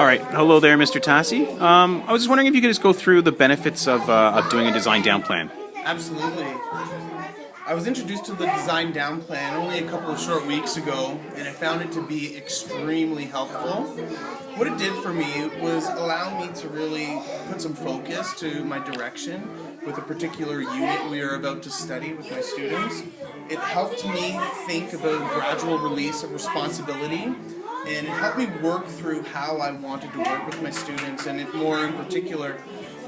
All right. Hello there, Mr. Tassi. I was just wondering if you could just go through the benefits of doing a design down plan. Absolutely. I was introduced to the Design Down Plan only a couple of short weeks ago, and I found it to be extremely helpful. What it did for me was allow me to really put some focus to my direction with a particular unit we are about to study with my students. It helped me think about gradual release of responsibility, and it helped me work through how I wanted to work with my students, and more in particular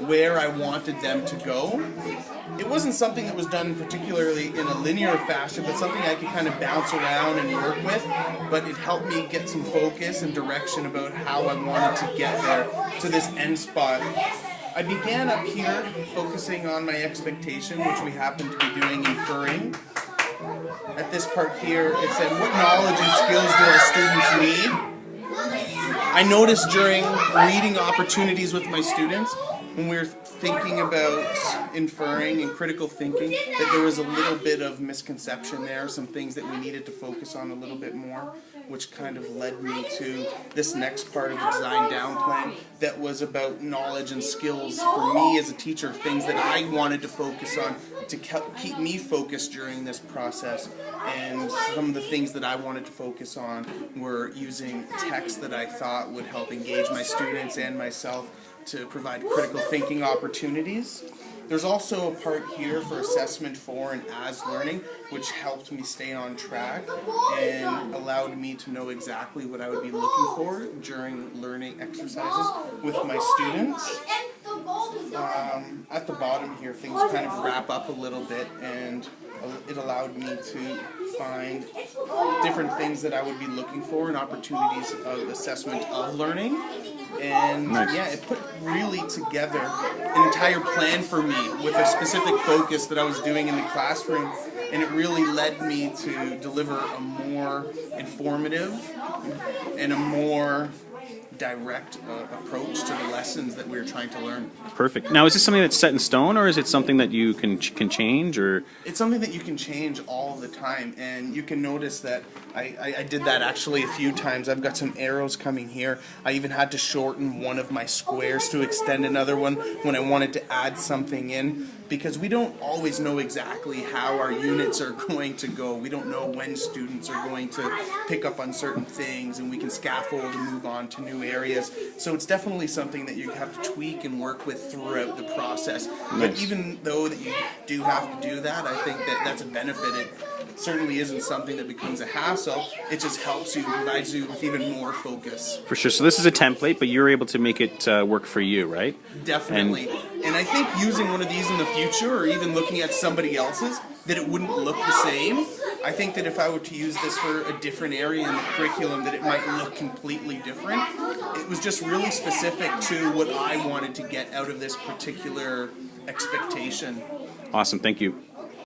where I wanted them to go. It wasn't something that was done particularly in a linear fashion, but something I could kind of bounce around and work with, but it helped me get some focus and direction about how I wanted to get there to this end spot. I began up here focusing on my expectation, which we happen to be doing inferring. At this part here, it said, what knowledge and skills do our students need? I noticed during reading opportunities with my students, when we were thinking about inferring and critical thinking, that there was a little bit of misconception there, some things that we needed to focus on a little bit more, which kind of led me to this next part of the Design Down Plan that was about knowledge and skills for me as a teacher, things that I wanted to focus on to keep me focused during this process. And some of the things that I wanted to focus on were using text that I thought would help engage my students and myself to provide critical thinking opportunities. There's also a part here for assessment for and as learning, which helped me stay on track and allowed me to know exactly what I would be looking for during learning exercises with my students. At the bottom here, things kind of wrap up a little bit, and it allowed me to find different things that I would be looking for and opportunities of assessment of learning. And yeah, it put really together an entire plan for me with a specific focus that I was doing in the classroom, and it really led me to deliver a more informative and a more direct approach to the lessons that we were trying to learn. Perfect. Now, is this something that's set in stone, or is it something that you can change, or? It's something that you can change all the time, and you can notice that I did that actually a few times. I've got some arrows coming here. I even had to shorten one of my squares to extend another one when I wanted to add something in, because we don't always know exactly how our units are going to go. We don't know when students are going to pick up on certain things, and we can scaffold and move on to new areas. So it's definitely something that you have to tweak and work with throughout the process. But even though that you do have to do that, I think that that's a benefit. It certainly isn't something that becomes a hassle. It just helps you, provides you with even more focus. For sure. So this is a template, but you're able to make it work for you, right? Definitely. And I think using one of these in the future, or even looking at somebody else's, that it wouldn't look the same. I think that if I were to use this for a different area in the curriculum, that it might look completely different. It was just really specific to what I wanted to get out of this particular expectation. Awesome. Thank you.